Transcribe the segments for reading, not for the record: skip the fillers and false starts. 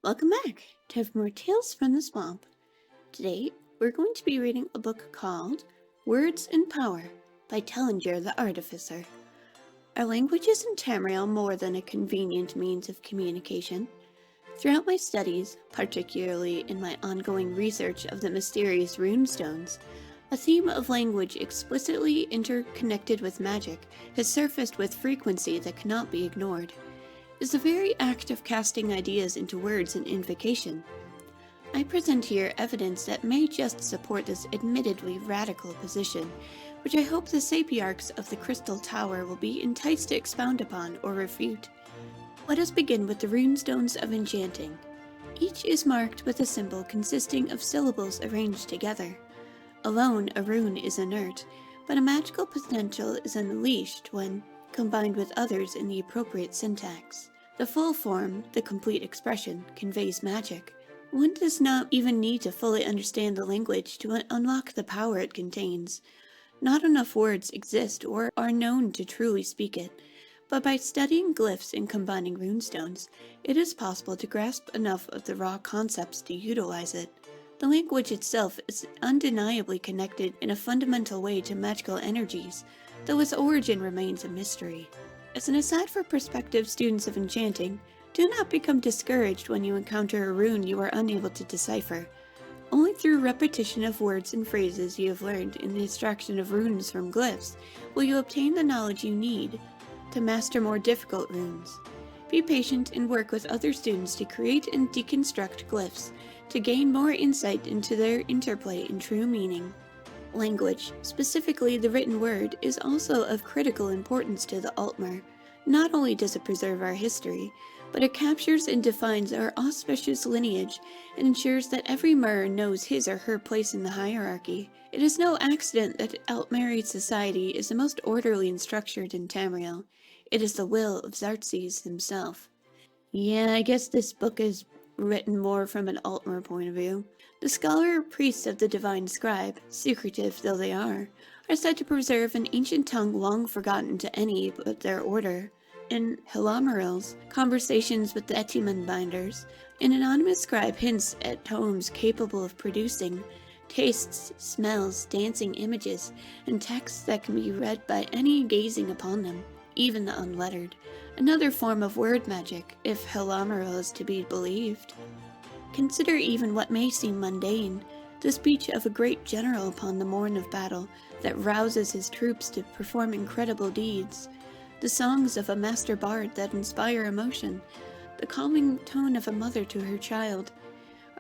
Welcome back to more Tales from the Swamp. Today, we're going to be reading a book called Words and Power by Tellinger the Artificer. Our language is in Tamriel more than a convenient means of communication. Throughout my studies, particularly in my ongoing research of the mysterious runestones, a theme of language explicitly interconnected with magic has surfaced with frequency that cannot be ignored. Is the very act of casting ideas into words an invocation. I present here evidence that may just support this admittedly radical position, which I hope the sapiarchs of the Crystal Tower will be enticed to expound upon or refute. Let us begin with the runestones of enchanting. Each is marked with a symbol consisting of syllables arranged together. Alone, a rune is inert, but a magical potential is unleashed when combined with others in the appropriate syntax. The full form, the complete expression, conveys magic. One does not even need to fully understand the language to unlock the power it contains. Not enough words exist or are known to truly speak it, but by studying glyphs and combining runestones, it is possible to grasp enough of the raw concepts to utilize it. The language itself is undeniably connected in a fundamental way to magical energies, though its origin remains a mystery. As an aside for prospective students of enchanting, do not become discouraged when you encounter a rune you are unable to decipher. Only through repetition of words and phrases you have learned in the extraction of runes from glyphs will you obtain the knowledge you need to master more difficult runes. Be patient and work with other students to create and deconstruct glyphs to gain more insight into their interplay and true meaning. Language, specifically the written word, is also of critical importance to the Altmer. Not only does it preserve our history, but it captures and defines our auspicious lineage and ensures that every Mer knows his or her place in the hierarchy. It is no accident that Altmeric society is the most orderly and structured in Tamriel. It is the will of Xarxes himself. Yeah, I guess this book is written more from an Altmer point of view. The scholar priests of the divine scribe, secretive though they are said to preserve an ancient tongue long forgotten to any but their order. In Hilamarel's Conversations with the Etyman Binders, an anonymous scribe hints at tomes capable of producing tastes, smells, dancing images, and texts that can be read by any gazing upon them, even the unlettered. Another form of word magic, if Hilamarel is to be believed. Consider even what may seem mundane, the speech of a great general upon the morn of battle that rouses his troops to perform incredible deeds, the songs of a master bard that inspire emotion, the calming tone of a mother to her child.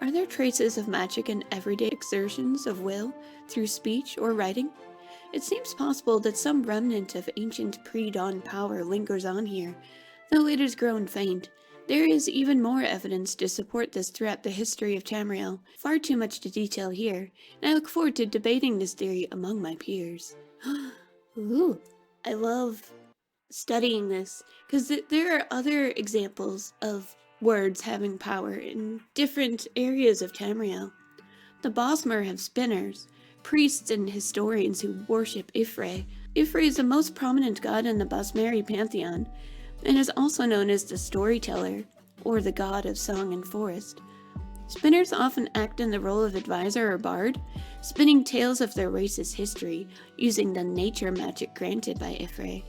Are there traces of magic in everyday exertions of will through speech or writing? It seems possible that some remnant of ancient pre-dawn power lingers on here, though it has grown faint. There is even more evidence to support this throughout the history of Tamriel, far too much to detail here, and I look forward to debating this theory among my peers. Ooh, I love studying this, because there are other examples of words having power in different areas of Tamriel. The Bosmer have spinners, priests and historians who worship Ifre. Ifre is the most prominent god in the Bosmeri pantheon, and is also known as the storyteller, or the god of song and forest. Spinners often act in the role of advisor or bard, spinning tales of their race's history, using the nature magic granted by Ifre.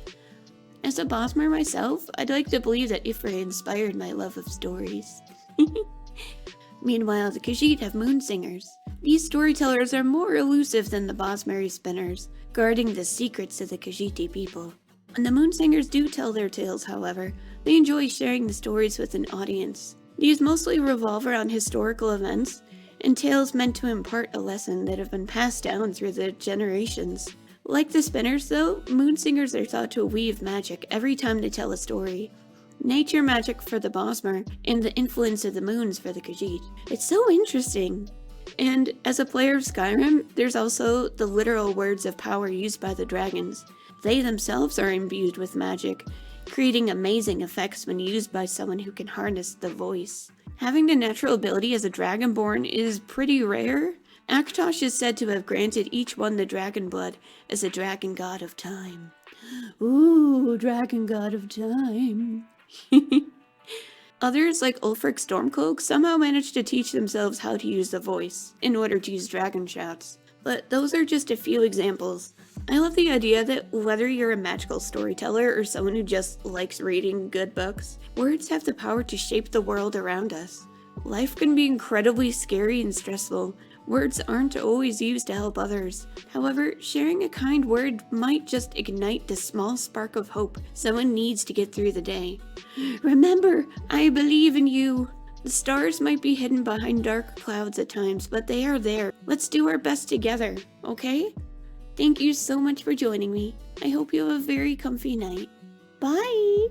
As a Bosmer myself, I'd like to believe that Ifre inspired my love of stories. Meanwhile, the Khajiit have moon singers. These storytellers are more elusive than the Bosmeri spinners, guarding the secrets of the Khajiiti people. When the moon singers do tell their tales, however, they enjoy sharing the stories with an audience. These mostly revolve around historical events and tales meant to impart a lesson that have been passed down through the generations. Like the spinners, though, moon singers are thought to weave magic every time they tell a story. Nature magic for the Bosmer, and the influence of the moons for the Khajiit. It's so interesting. And as a player of Skyrim, there's also the literal words of power used by the dragons. They themselves are imbued with magic, creating amazing effects when used by someone who can harness the voice. Having the natural ability as a dragonborn is pretty rare. Aktosh is said to have granted each one the dragon blood as a dragon god of time. Ooh, dragon god of time. Others, like Ulfric Stormcloak, somehow managed to teach themselves how to use the voice in order to use dragon shouts. But those are just a few examples. I love the idea that whether you're a magical storyteller or someone who just likes reading good books, words have the power to shape the world around us. Life can be incredibly scary and stressful. Words aren't always used to help others. However, sharing a kind word might just ignite the small spark of hope someone needs to get through the day. Remember, I believe in you. The stars might be hidden behind dark clouds at times, but they are there. Let's do our best together, okay? Thank you so much for joining me. I hope you have a very comfy night. Bye!